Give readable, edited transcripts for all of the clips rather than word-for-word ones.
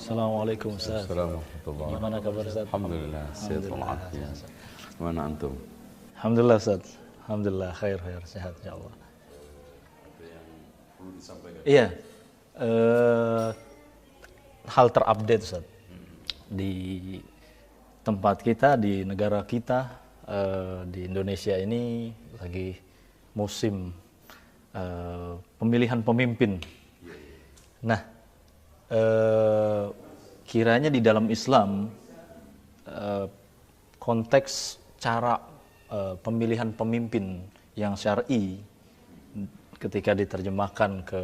Assalamualaikum Ustaz. Assalamualaikum. Gimana kabar Ustaz? Alhamdulillah, sehat walafiat. Mana antum? Alhamdulillah Ustaz. Alhamdulillah khair sehat insyaallah. Ada yang perlu disampaikan? Iya. Hal terupdate Ustaz. Di tempat kita, di negara kita, di Indonesia ini lagi musim pemilihan pemimpin. Nah, kiranya di dalam Islam konteks cara pemilihan pemimpin yang syar'i ketika diterjemahkan ke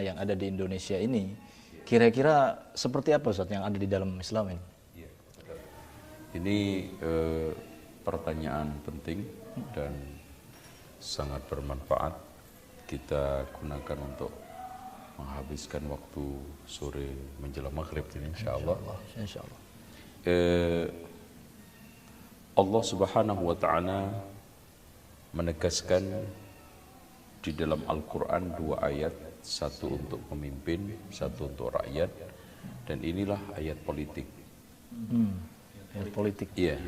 yang ada di Indonesia ini, kira-kira seperti apa Ustaz yang ada di dalam Islam ini? Ini pertanyaan penting dan sangat bermanfaat. Kita gunakan untuk menghabiskan waktu sore menjelang maghrib ini insyaallah. Insyaallah. Allah Subhanahu wa taala menegaskan di dalam Al-Qur'an 2 ayat, satu untuk pemimpin, satu untuk rakyat, dan inilah ayat politik. Ayat politik. Iya.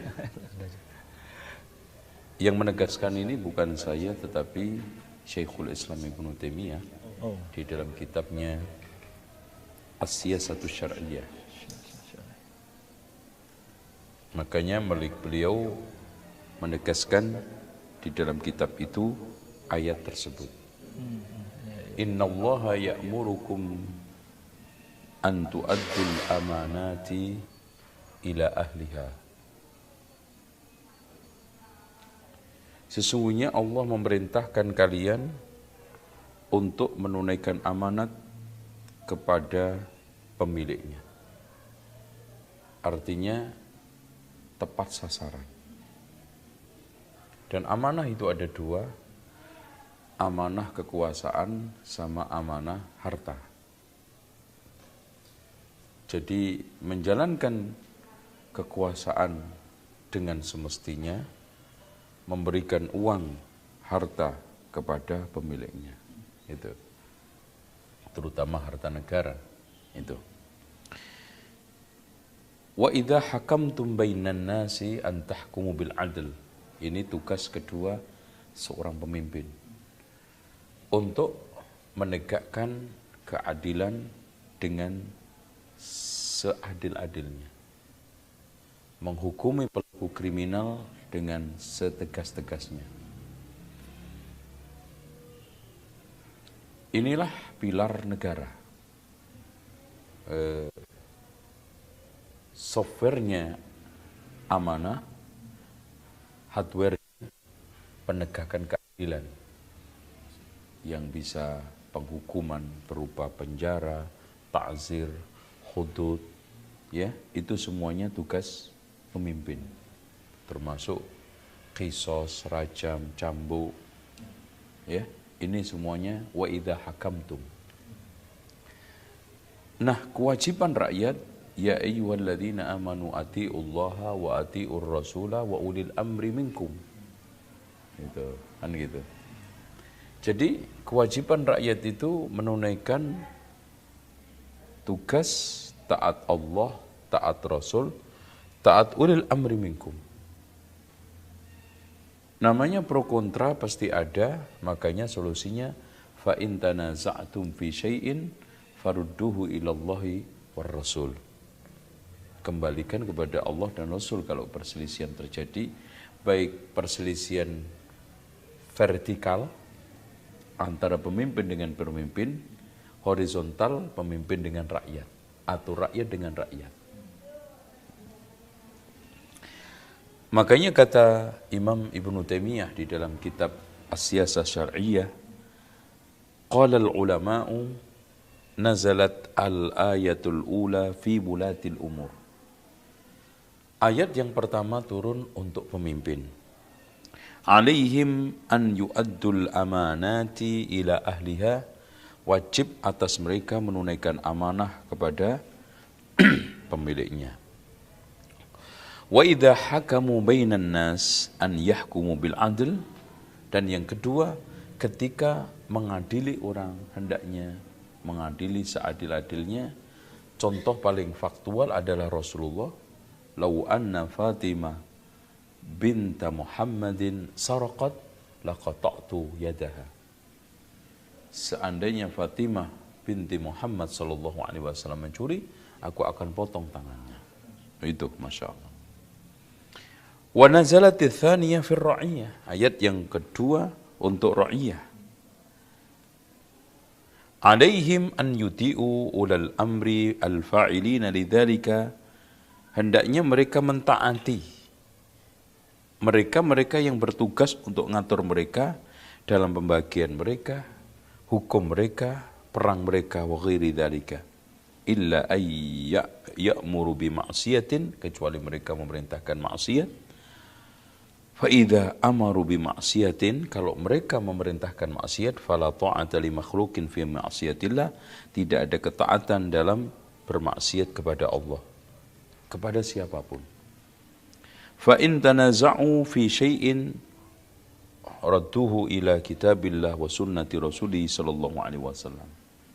Yang menegaskan ini bukan saya tetapi Syekhul Islam Ibnu Taimiyah di dalam kitabnya As-Siyasatus Syar'iyyah. Makanya beliau menegaskan di dalam kitab itu ayat tersebut. Innallaha ya'murukum an tu'addul amanati ila ahliha. Sesungguhnya Allah memerintahkan kalian untuk menunaikan amanat kepada pemiliknya. Artinya tepat sasaran. Dan amanah itu ada 2, amanah kekuasaan sama amanah harta. Jadi menjalankan kekuasaan dengan semestinya, memberikan uang, harta kepada pemiliknya. Itu. Terutama harta negara. Itu. Wa idza hakamtum bainan nasi an tahkumu bil adl. Ini tugas kedua seorang pemimpin. Untuk menegakkan keadilan dengan seadil-adilnya. Menghukumi pelaku kriminal dengan setegas-tegasnya. Inilah pilar negara. Softwarenya amanah, hardware penegakan keadilan yang bisa penghukuman berupa penjara, ta'zir, hudud, ya, itu semuanya tugas pemimpin, termasuk qisas, rajam, cambuk, ya, ini semuanya wa idza hakamtum. Nah, kewajiban rakyat, ya ayyuhalladzina amanu atiullaha wa atiur rasula wa ulil amri minkum. Itu kan gitu. Jadi kewajiban rakyat itu menunaikan tugas taat Allah, taat Rasul, taat ulil amri minkum. Namanya pro kontra pasti ada, makanya solusinya fa in tanaza'tum fi syai'in farudduhu ilallahi war rasul. Kembalikan kepada Allah dan Rasul kalau perselisihan terjadi, baik perselisihan vertikal antara pemimpin dengan pemimpin, horizontal pemimpin dengan rakyat, atau rakyat dengan rakyat. Makanya kata Imam Ibnu Taimiyah di dalam kitab As-Siyasah Syar'iyyah, qala al-ulama'u nazalat al-ayatul ula fi bulatil umur. Ayat yang pertama turun untuk pemimpin. Alaihim an yu'addul amanati ila ahliha, wajib atas mereka menunaikan amanah kepada pemiliknya. Wa idza hakamu bainan nas an yahkumu bil adl, dan yang kedua ketika mengadili orang hendaknya mengadili seadil-adilnya. Contoh paling faktual adalah Rasulullah, "Lau anna Fatimah binta Muhammadin saraqat laqata'tu yadaha." Seandainya Fatimah binti Muhammad sallallahu alaihi wasallam mencuri, aku akan potong tangannya. Itu Masya Allah. Wa nazalat tsaniyah fi ra'iyah. Ayat yang kedua untuk ra'iyah. Alaihim an yuti'u ulal amri al-fa'ilina lidzalika. Hendaknya mereka mentaati mereka yang bertugas untuk mengatur mereka dalam pembagian mereka, hukum mereka, perang mereka, wa ghairi dzalika. Illa ay ya'muru bi ma'siyatin, kecuali mereka memerintahkan maksiat. Fa idza amaru bi ma'siyatin, kalau mereka memerintahkan maksiat, fala ta'ata li makhluqin fi ma'siyatillah, tidak ada ketaatan dalam bermaksiat kepada Allah, kepada siapapun. Fa in tanaza'u fi syai'in radduhu ila kitabillah wa sunnati rasulih sallallahu alaihi wasallam.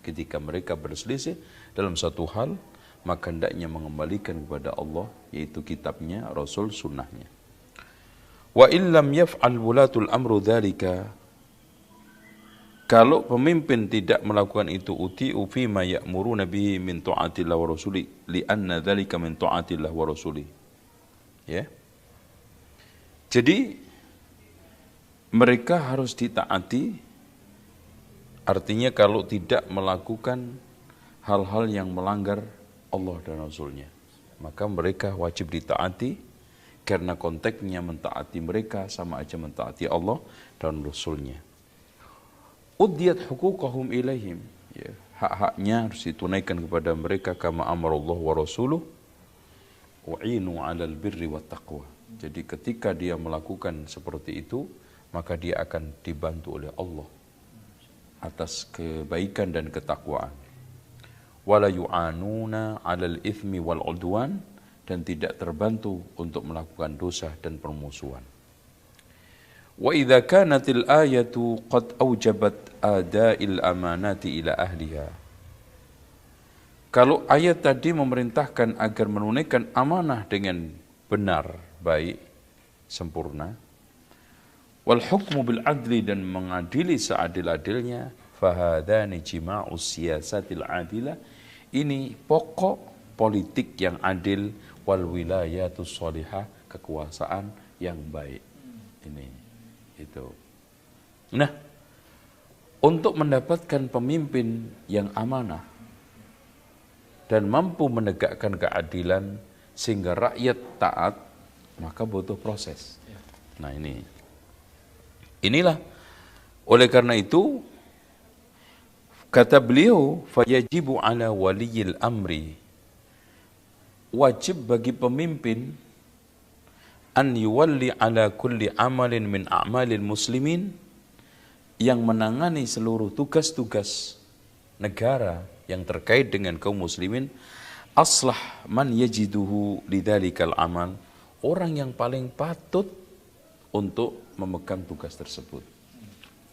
Ketika mereka berselisih dalam satu hal, maka hendaknya mengembalikan kepada Allah, yaitu kitabnya, Rasul, sunnahnya. Wa illam yaf'al wulatul amru dzalika, kalau pemimpin tidak melakukan itu, uti'u fi ma ya'muruna bihi min ta'atillah wa rasuli li anna dzalika min ta'atillah wa rasuli. Ya. Jadi mereka harus ditaati, artinya kalau tidak melakukan hal-hal yang melanggar Allah dan Rasulnya, maka mereka wajib ditaati, karena konteksnya mentaati mereka sama aja mentaati Allah dan Rasulnya. Udiyat huquqahum ilaihim, ya, hak-haknya harus ditunaikan kepada mereka, kama amarallahu wa rasuluh wa'inu 'alal birri wat taqwa. Jadi ketika dia melakukan seperti itu, maka dia akan dibantu oleh Allah atas kebaikan dan ketakwaan. Wala yu'anuna 'alal itsmi wal 'udwan, dan tidak terbantu untuk melakukan dosa dan permusuhan. Wa idza kanatil ayatu qad aujabat ada'il amanati ila ahliha. Kalau ayat tadi memerintahkan agar menunaikan amanah dengan benar, baik, sempurna, wal hukmu bil adli, dan mengadili seadil-adilnya, fahadani jima'us siyasatil adilah, ini pokok politik yang adil, wal wilayatus sholihah, kekuasaan yang baik. Ini itu. Nah, untuk mendapatkan pemimpin yang amanah dan mampu menegakkan keadilan sehingga rakyat taat, maka butuh proses. Nah, inilah oleh karena itu kata beliau, fayajibu ala waliyil amri, wajib bagi pemimpin an yuwalli ala kulli amalin min a'malil muslimin, yang menangani seluruh tugas-tugas negara yang terkait dengan kaum muslimin, aslah man yajiduhu lidzalikal amal, orang yang paling patut untuk memegang tugas tersebut,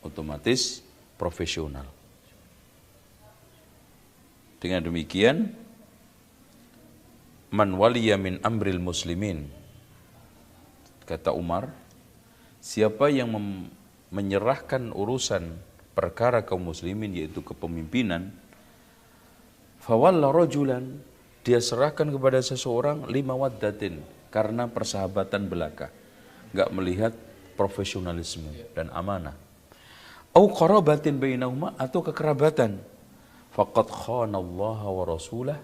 otomatis profesional. Dengan demikian, man waliya min amril muslimin, kata Umar, siapa yang menyerahkan urusan perkara kaum muslimin, yaitu kepemimpinan, fawalla rajulan, dia serahkan kepada seseorang, lima waddatin, karena persahabatan belaka, enggak melihat profesionalisme dan amanah, au qarabatin bainahuma, atau kekerabatan, faqad khana Allah wa rasulah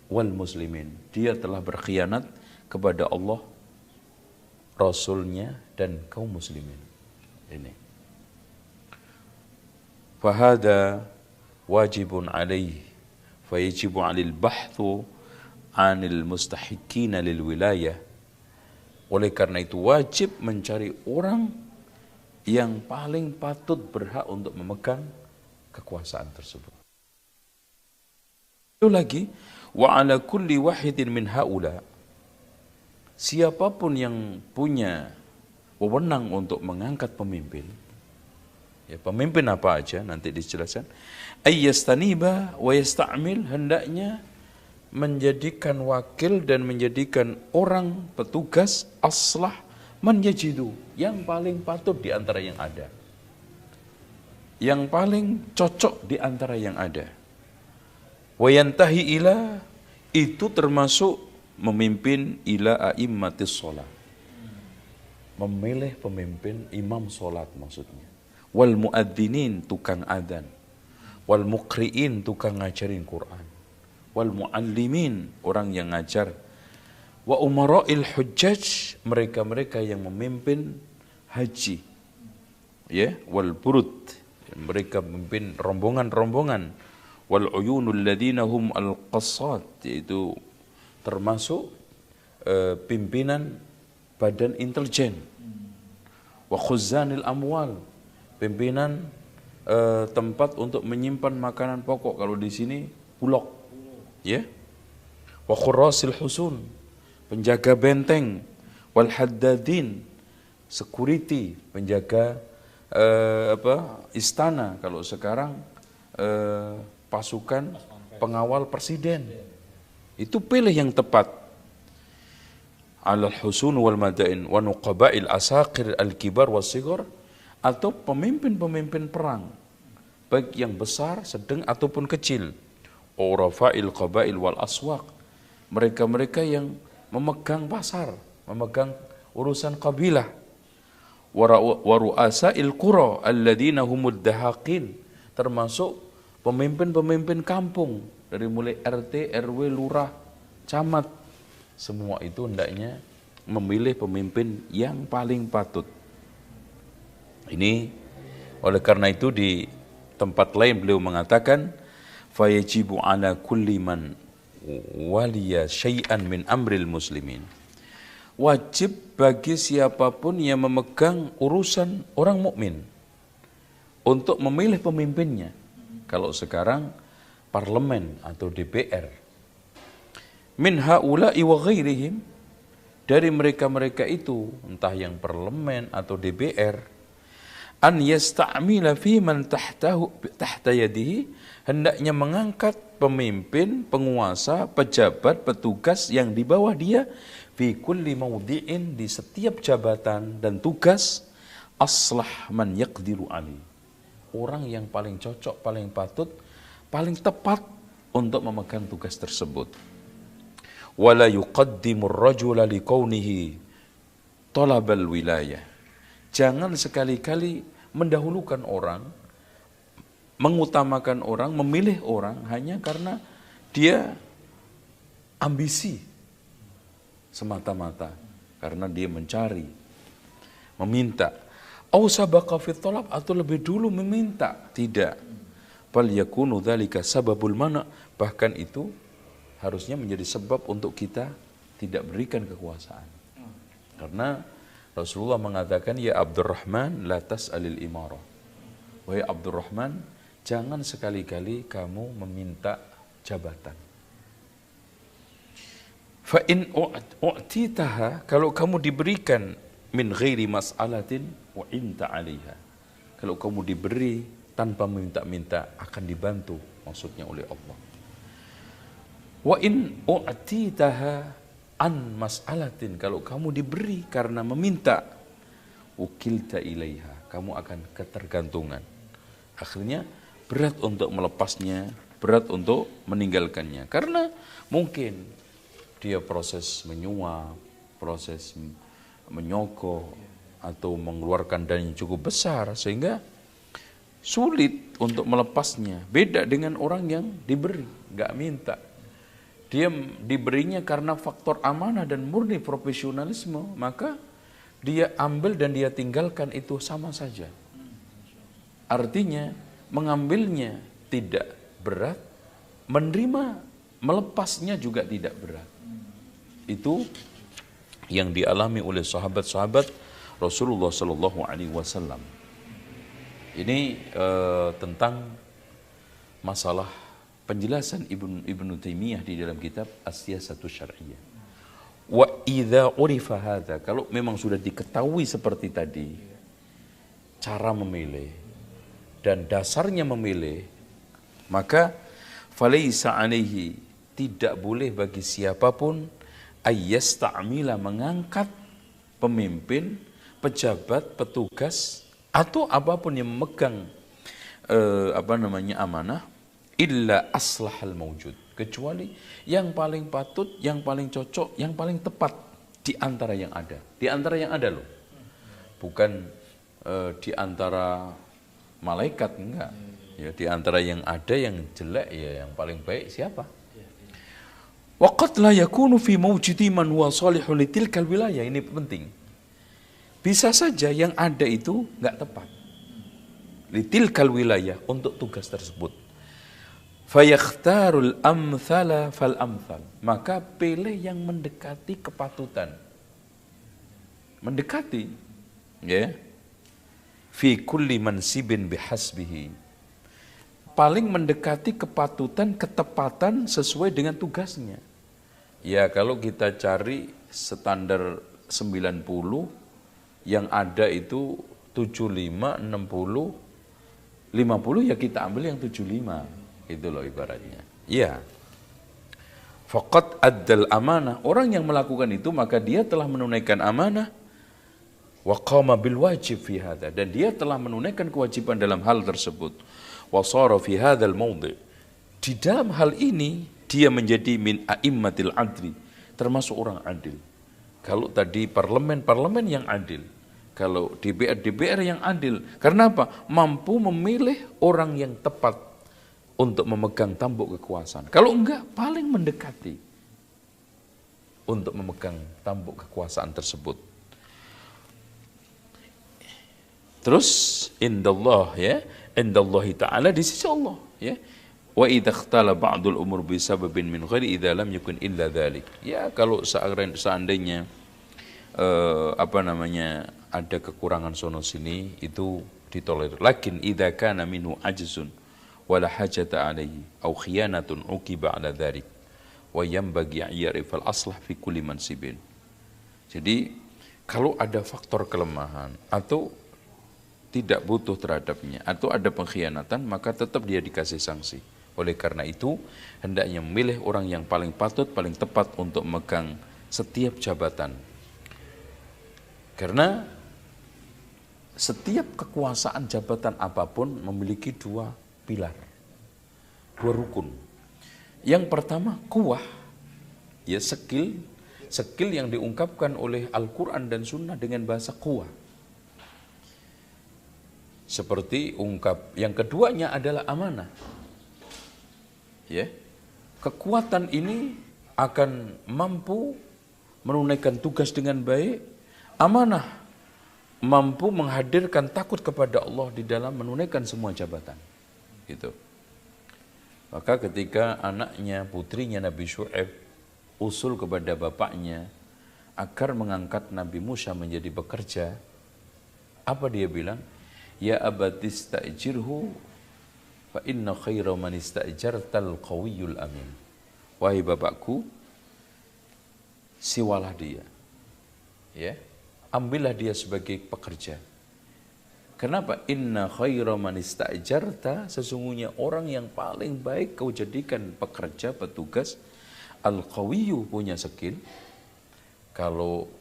wal muslimin, dia telah berkhianat kepada Allah, Rasulnya, dan kaum muslimin. Ini fahada wajibun alaih, fayajibu alil bahthu anil mustahiqina lil wilayah. Oleh karena itu wajib mencari orang yang paling patut berhak untuk memegang kekuasaan tersebut. Itu lagi, wa ala kulli wahidin min haula, siapapun yang punya wewenang untuk mengangkat pemimpin, Ya, pemimpin apa aja nanti dijelaskan. Ayyastaniba wa yasta'mil, hendaknya menjadikan wakil dan menjadikan orang petugas aslah man yajidu, yang paling patut di antara yang ada. Yang paling cocok di antara yang ada. Wa yantahi ila, itu termasuk memimpin ila a'immatis shalah. Memilih pemimpin imam salat maksudnya. Wal muadzinin, tukang adzan. Wal muqri'in, tukang ngajarin Quran. Wal muallimin, orang yang ngajar. Wa umara'il hujjaj, mereka-mereka yang memimpin haji. Ya, wal burud, mereka memimpin rombongan-rombongan. Wal uyunul ladina hum al-qassat, yaitu termasuk pimpinan badan intelijen. Wa khuzanil amwal, pimpinan tempat untuk menyimpan makanan pokok, kalau di sini bulog, ya. Wa khurrasil husun, penjaga benteng. Wal haddadin, security, penjaga istana, kalau sekarang pasukan pengawal presiden. Itu pilih yang tepat. Alal husun wal madain wa nuqaba'il asaqir al-kibar was-sighar, atau pemimpin-pemimpin perang, baik yang besar, sedang ataupun kecil. Urafa'il qabail wal aswaq, mereka-mereka yang memegang pasar, memegang urusan kabilah. Wa ru'asa'il qura alladziina humud dahaqin, termasuk pemimpin-pemimpin kampung, dari mulai RT, RW, lurah, camat, semua itu hendaknya memilih pemimpin yang paling patut. Ini oleh karena itu di tempat lain beliau mengatakan fayajibu ala kulli man waliya syai'an min amril muslimin, wajib bagi siapapun yang memegang urusan orang mukmin untuk memilih pemimpinnya. Kalau sekarang parlemen atau DPR, min haula'i wa ghairihim, dari mereka-mereka itu, entah yang parlemen atau DPR, an yasta'mila fi man tahta yadihi, hendaknya mengangkat pemimpin, penguasa, pejabat, petugas yang di bawah dia, fi kulli mawdi'in, di setiap jabatan dan tugas, aslah man yaqdiru ali, orang yang paling cocok, paling patut, paling tepat untuk memegang tugas tersebut. Wala yuqaddimu ar-rajula liqaunihi talabal wilayah, jangan sekali-kali mendahulukan orang, mengutamakan orang, memilih orang hanya karena dia ambisi semata-mata, karena dia mencari, meminta. Au sabaqa fi talab, atau lebih dulu meminta. Tidak. Bal yakunu dzalika sababul mana', bahkan itu harusnya menjadi sebab untuk kita tidak berikan kekuasaan. Karena Rasulullah mengatakan, ya Abdurrahman la tas'alil imarah, wahai Abdurrahman, jangan sekali-kali kamu meminta jabatan. Fa in u'titaha, kalau kamu diberikan min ghairi mas'alatin wa inta 'alaiha, kalau kamu diberi tanpa minta-minta, akan dibantu maksudnya oleh Allah. Wa in u'titaha an mas'alatin, kalau kamu diberi karena meminta, ukilta ilaiha, kamu akan ketergantungan. Akhirnya berat untuk melepasnya, berat untuk meninggalkannya. Karena mungkin dia proses menyuap, proses menyogok, atau mengeluarkan dana yang cukup besar, sehingga sulit untuk melepasnya. Beda dengan orang yang diberi, gak minta. Dia diberinya karena faktor amanah dan murni profesionalisme, maka dia ambil dan dia tinggalkan, itu sama saja. Artinya mengambilnya tidak berat, menerima, melepasnya juga tidak berat. Itu yang dialami oleh sahabat-sahabat Rasulullah SAW. Ini tentang masalah penjelasan Ibnu Taimiyah di dalam kitab As-Siyasatus Syar'iyyah. Wa idza urifa hadza, kalau memang sudah diketahui seperti tadi cara memilih, dan dasarnya memilih, maka falaisa alaihi, tidak boleh bagi siapapun ayyasta'mila, mengangkat pemimpin, pejabat, petugas atau apapun yang memegang amanah, illa aslahal mawjud, kecuali yang paling patut, yang paling cocok, yang paling tepat di antara yang ada. Di antara yang ada loh. Bukan di antara malaikat, enggak. Ya, di antara yang ada yang jelek, ya yang paling baik siapa? Wa qad la yakunu fi mawjudi man huwa salihun li tilkal wilayah. Ini penting. Bisa saja yang ada itu enggak tepat. Li tilkal wilayah, untuk tugas tersebut. Fayakhtarul amthala fal amthal. Maka pilih yang mendekati kepatutan. Mendekati, ya. Fi kulli mansibin bihasbihi. Paling mendekati kepatutan, ketepatan sesuai dengan tugasnya. Ya, kalau kita cari standar 90, yang ada itu 75, 60, 50, ya kita ambil yang 75. Itu loh ibaratnya. Ya. Faqad addal amanah. Orang yang melakukan itu maka dia telah menunaikan amanah. Wa qama bil wajib fi hadha, dan dia telah menunaikan kewajiban dalam hal tersebut. Wa shara fi hadzal mawdi'. Di dalam hal ini dia menjadi min a'immatil adli, termasuk orang adil. Kalau tadi parlemen yang adil, kalau DPR yang adil. Karena apa? Mampu memilih orang yang tepat untuk memegang tampuk kekuasaan. Kalau enggak, paling mendekati untuk memegang tampuk kekuasaan tersebut. Terus indallah, ya, indallahi ta'ala, di sisi Allah, ya. Wa idza ikhtala ba'dul umur bi sababin min ghairi idza lam yakun illa dzalik. Ya, kalau seandainya ada kekurangan sono sini, itu ditolerir. Lakin idza kana minhu ajzun wala hajata alaihi aw khiyanatun uqiba ala dzalik wa yanbaghi ya'rifal aslah fi kulli mansibin. Jadi kalau ada faktor kelemahan atau tidak butuh terhadapnya atau ada pengkhianatan, maka tetap dia dikasih sanksi. Oleh karena itu, hendaknya memilih orang yang paling patut, paling tepat untuk memegang setiap jabatan. Karena setiap kekuasaan jabatan apapun memiliki dua pilar, dua rukun. Yang pertama, quwwah, ya, skill yang diungkapkan oleh Al-Quran dan Sunnah dengan bahasa quwwah. Seperti yang keduanya adalah amanah. Ya. Kekuatan ini akan mampu menunaikan tugas dengan baik. Amanah mampu menghadirkan takut kepada Allah di dalam menunaikan semua jabatan. Gitu. Maka ketika anaknya, putrinya Nabi Syu'aib usul kepada bapaknya agar mengangkat Nabi Musa menjadi pekerja, apa dia bilang? Ya abati ista'jirhu fa inna khaira man ista'jartal qawiyyul amin. Wahai bapakku, siwalah dia. Ya, ambillah dia sebagai pekerja. Kenapa? Inna khaira man ista'jarta, sesungguhnya orang yang paling baik kau jadikan pekerja, petugas, al-qawiyyu, punya skill. Kalau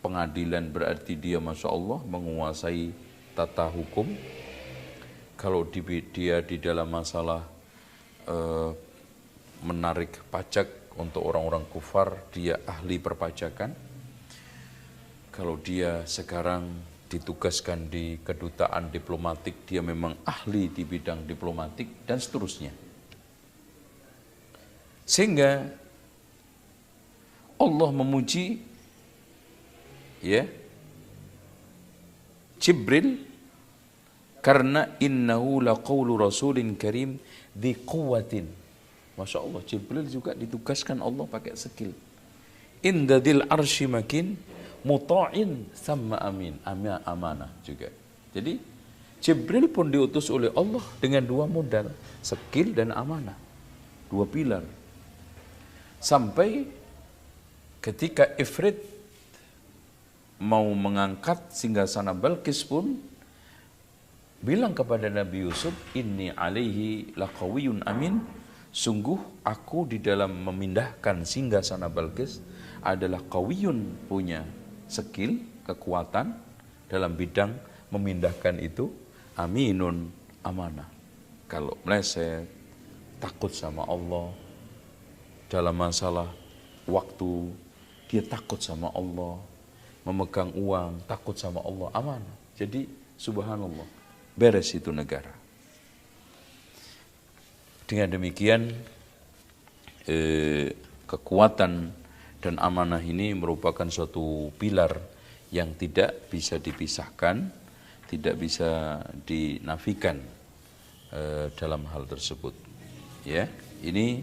pengadilan berarti dia Masya Allah menguasai tata hukum. Kalau dia di dalam masalah menarik pajak untuk orang-orang kufar, dia ahli perpajakan. Kalau dia sekarang ditugaskan di kedutaan diplomatik, dia memang ahli di bidang diplomatik, dan seterusnya. Sehingga Allah memuji, ya, Jibril, karena innahu laqaulu rasulin karim dzi quwwatin. Masya Allah, Jibril juga ditugaskan Allah pakai skill. Inda dzil arsy makin muta'in sama amin, amanah juga. Jadi Jibril pun diutus oleh Allah dengan dua modal, skill dan amanah, dua pilar. Sampai ketika Ifrit mau mengangkat singgasana Balqis pun bilang kepada Nabi Yusuf, inni alaihi laqawiyyun amin, sungguh aku di dalam memindahkan singgasana Balqis adalah qawiyyun, punya skill, kekuatan dalam bidang memindahkan itu, aminun, amanah. Kalau meleset, takut sama Allah, dalam masalah waktu dia takut sama Allah, memegang uang takut sama Allah, amanah. Jadi subhanallah, beres itu negara. Dengan demikian kekuatan dan amanah ini merupakan suatu pilar yang tidak bisa dipisahkan, tidak bisa dinafikan dalam hal tersebut. Ya, ini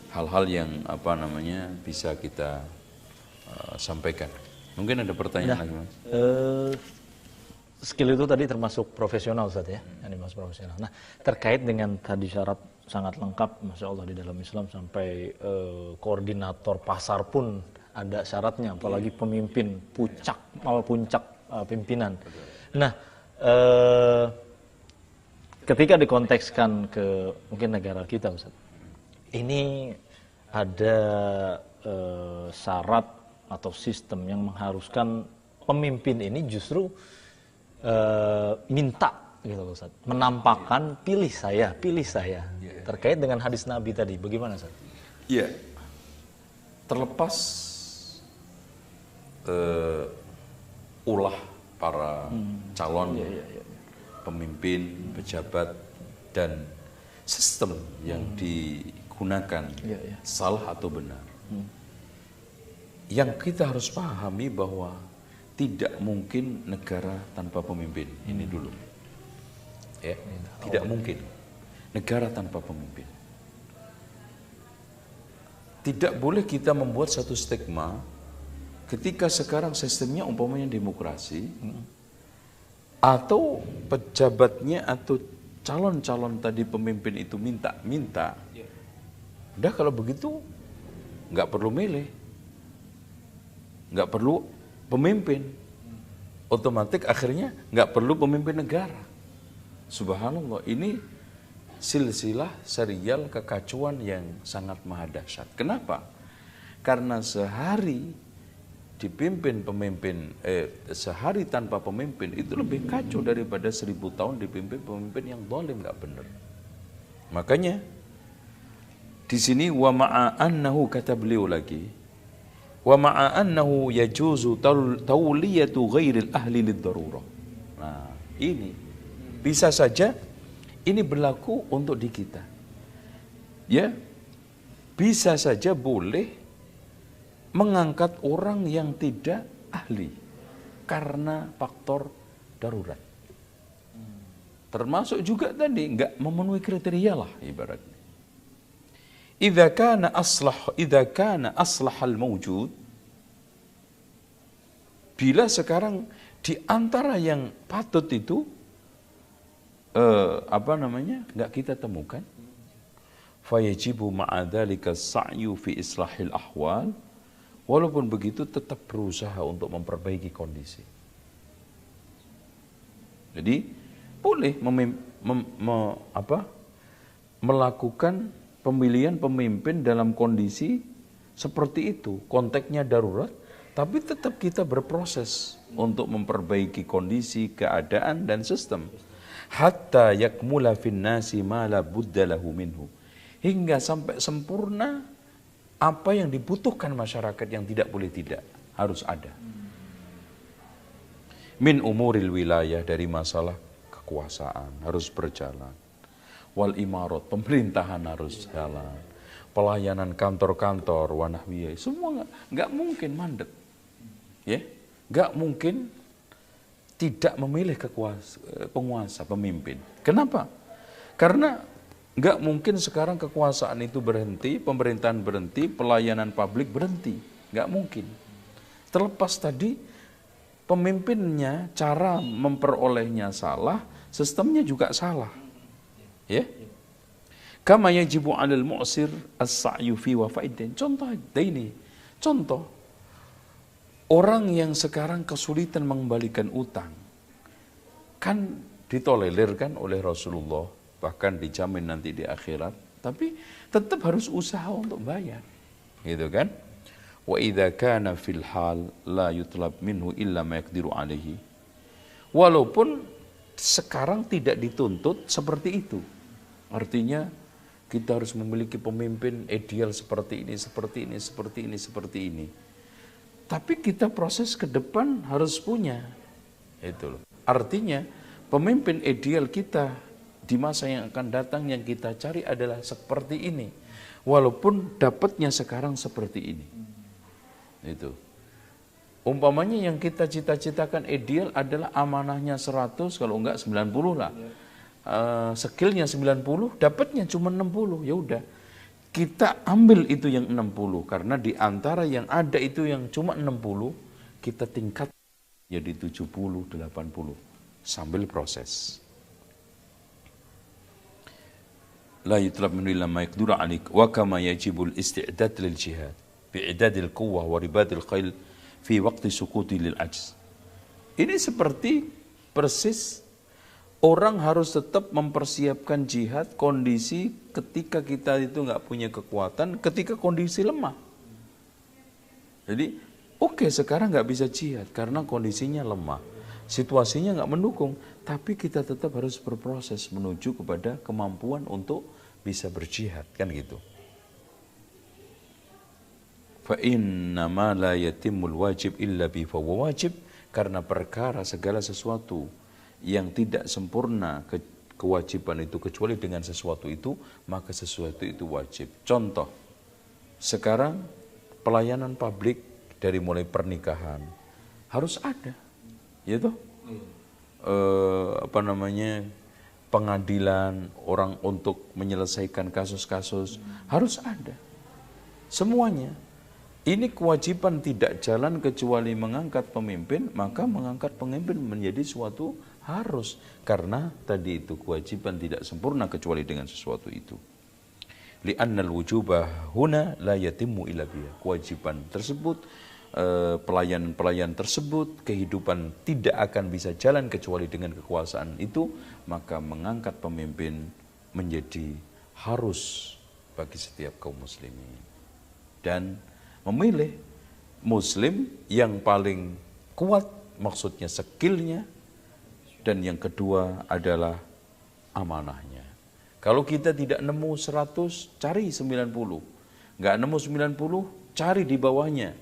hal-hal yang bisa kita sampaikan. Mungkin ada pertanyaan lagi, Mas? Skill itu tadi termasuk profesional, Ustaz, ya? Yang dimaksud profesional. Nah, terkait dengan tadi syarat sangat lengkap, Masya Allah, di dalam Islam sampai koordinator pasar pun ada syaratnya, apalagi pemimpin, puncak pimpinan. Nah, ketika dikontekskan ke mungkin negara kita, Ustaz, ini ada syarat atau sistem yang mengharuskan pemimpin ini justru minta gitu loh, Ustaz, menampakkan pilih saya. Terkait dengan hadis Nabi tadi, bagaimana, Ustaz? Iya. Terlepas ulah para calon pemimpin, pejabat dan sistem yang digunakan salah atau benar. Yang kita harus pahami bahwa tidak mungkin negara tanpa pemimpin. Ini dulu. Ya, tidak mungkin negara tanpa pemimpin. Tidak boleh kita membuat satu stigma ketika sekarang sistemnya umpamanya demokrasi, atau pejabatnya atau calon-calon tadi pemimpin itu minta. Udah kalau begitu nggak perlu milih, nggak perlu pemimpin, otomatis akhirnya nggak perlu pemimpin negara. Subhanallah, ini silsilah serial kekacauan yang sangat maha dahsyat. Kenapa? Karena sehari dipimpin pemimpin, sehari tanpa pemimpin itu lebih kacau daripada 1000 tahun dipimpin pemimpin yang zalim, nggak benar. Makanya di sini wa ma'annahu, kata beliau lagi, wa ma'annahu yajuzu tawliyatu ghairil ahli lid-darurah. Nah, ini bisa saja ini berlaku untuk di kita. Ya. Bisa saja boleh mengangkat orang yang tidak ahli karena faktor darurat. Termasuk juga tadi enggak memenuhi kriteria lah ibaratnya. Idza kana aslahal mawjud, bila sekarang di antara yang patut itu enggak kita temukan, fayajibu ma'adzalika sa'yu fi islahil ahwal, walaupun begitu tetap berusaha untuk memperbaiki kondisi. Jadi boleh melakukan pemilihan pemimpin dalam kondisi seperti itu, konteksnya darurat, tapi tetap kita berproses untuk memperbaiki kondisi, keadaan dan sistem. Hatta yakmula fin nasi ma la budda lahu minhu, hingga sampai sempurna apa yang dibutuhkan masyarakat yang tidak boleh tidak, harus ada. Min umuril wilayah, dari masalah kekuasaan harus berjalan. Wal imarat, pemerintahan harus jalan. Pelayanan kantor-kantor, wanahwiyah, semua nggak mungkin mandek. Ya, nggak mungkin tidak memilih penguasa, pemimpin. Kenapa? Karena nggak mungkin sekarang kekuasaan itu berhenti, pemerintahan berhenti, pelayanan publik berhenti. Nggak mungkin. Terlepas tadi pemimpinnya, cara memperolehnya salah, sistemnya juga salah. Ya. Kama yajibu 'alal mu'sir as-sa'yu fi wafa'iddin. Contoh. Orang yang sekarang kesulitan mengembalikan utang, kan ditolelirkan oleh Rasulullah, bahkan dijamin nanti di akhirat, tapi tetap harus usaha untuk bayar, gitu kan? Wa idza kana fil hal la yutlab minhu illa ma yaqdiru alaihi. Walaupun sekarang tidak dituntut seperti itu. Artinya kita harus memiliki pemimpin ideal seperti ini, seperti ini, seperti ini, seperti ini. Tapi kita proses ke depan harus punya. Itu loh. Artinya pemimpin ideal kita di masa yang akan datang yang kita cari adalah seperti ini. Walaupun dapatnya sekarang seperti ini. Itu. Umpamanya yang kita cita-citakan ideal adalah amanahnya 100, kalau enggak 90 lah. Skillnya 90, dapatnya cuma 60, ya udah. Kita ambil itu yang 60, karena di antara yang ada itu yang cuma 60, kita tingkat jadi 70, 80, sambil proses. La yutlab min illa ma yaqdiru alik wa kama yajibul isti'dad lil jihad bi'idadil quwwah wa ribadil khail fi waqti sukuti lil ajz. Ini seperti persis orang harus tetap mempersiapkan jihad kondisi ketika kita itu nggak punya kekuatan, ketika kondisi lemah. Jadi, oke, sekarang nggak bisa jihad karena kondisinya lemah, situasinya nggak mendukung, tapi kita tetap harus berproses menuju kepada kemampuan untuk bisa berjihad, kan gitu. Fa inna ma la yatimul wajib illa bi fa wajib, karena perkara segala sesuatu yang tidak sempurna kewajiban itu kecuali dengan sesuatu itu, maka sesuatu itu wajib. Contoh, sekarang pelayanan publik dari mulai pernikahan harus ada, ya toh? Pengadilan orang untuk menyelesaikan kasus-kasus harus ada. Semuanya. Ini kewajiban tidak jalan kecuali mengangkat pemimpin, maka mengangkat pemimpin menjadi suatu harus. Karena tadi itu kewajiban tidak sempurna kecuali dengan sesuatu itu. Li'annal wujubah huna la yatimmu illa biha. Kewajiban tersebut, pelayan-pelayan tersebut, kehidupan tidak akan bisa jalan kecuali dengan kekuasaan itu, maka mengangkat pemimpin menjadi harus bagi setiap kaum muslimin. Dan memilih muslim yang paling kuat, maksudnya skillnya, dan yang kedua adalah amanahnya. Kalau kita tidak nemu 100, cari 90. Nggak nemu 90, cari di bawahnya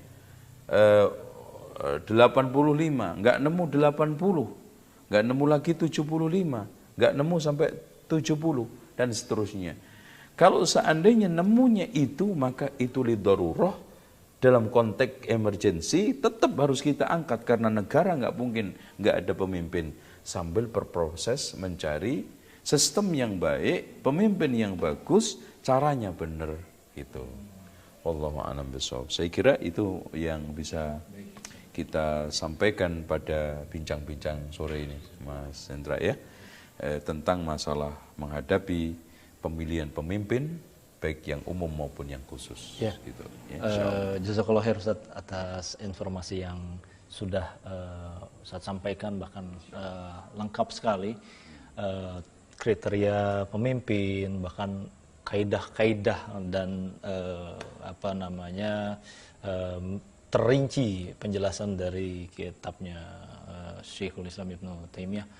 85, nggak nemu 80, nggak nemu lagi 75, nggak nemu sampai 70, dan seterusnya. Kalau seandainya nemunya itu, maka itu lidarurah. Dalam konteks emergensi tetap harus kita angkat karena negara nggak mungkin nggak ada pemimpin, sambil berproses mencari sistem yang baik, pemimpin yang bagus, caranya benar gitu. Wallahu a'lam bishawab. Saya kira itu yang bisa kita sampaikan pada bincang-bincang sore ini, Mas Hendra ya, tentang masalah menghadapi pemilihan pemimpin, baik yang umum maupun yang khusus. Ya. Gitu. Ya, Jazakallah khair Ustaz atas informasi yang sudah Ustaz sampaikan, bahkan lengkap sekali kriteria pemimpin, bahkan kaidah-kaidah dan terinci penjelasan dari kitabnya Syekhul Islam Ibnu Taimiyah.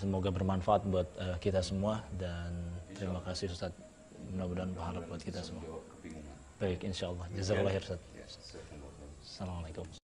Semoga bermanfaat buat kita semua, dan terima kasih Ustaz. Mudah-mudahan pahala buat kita semua. Baik, insyaallah. Jazakallah khair Ustaz. Assalamualaikum.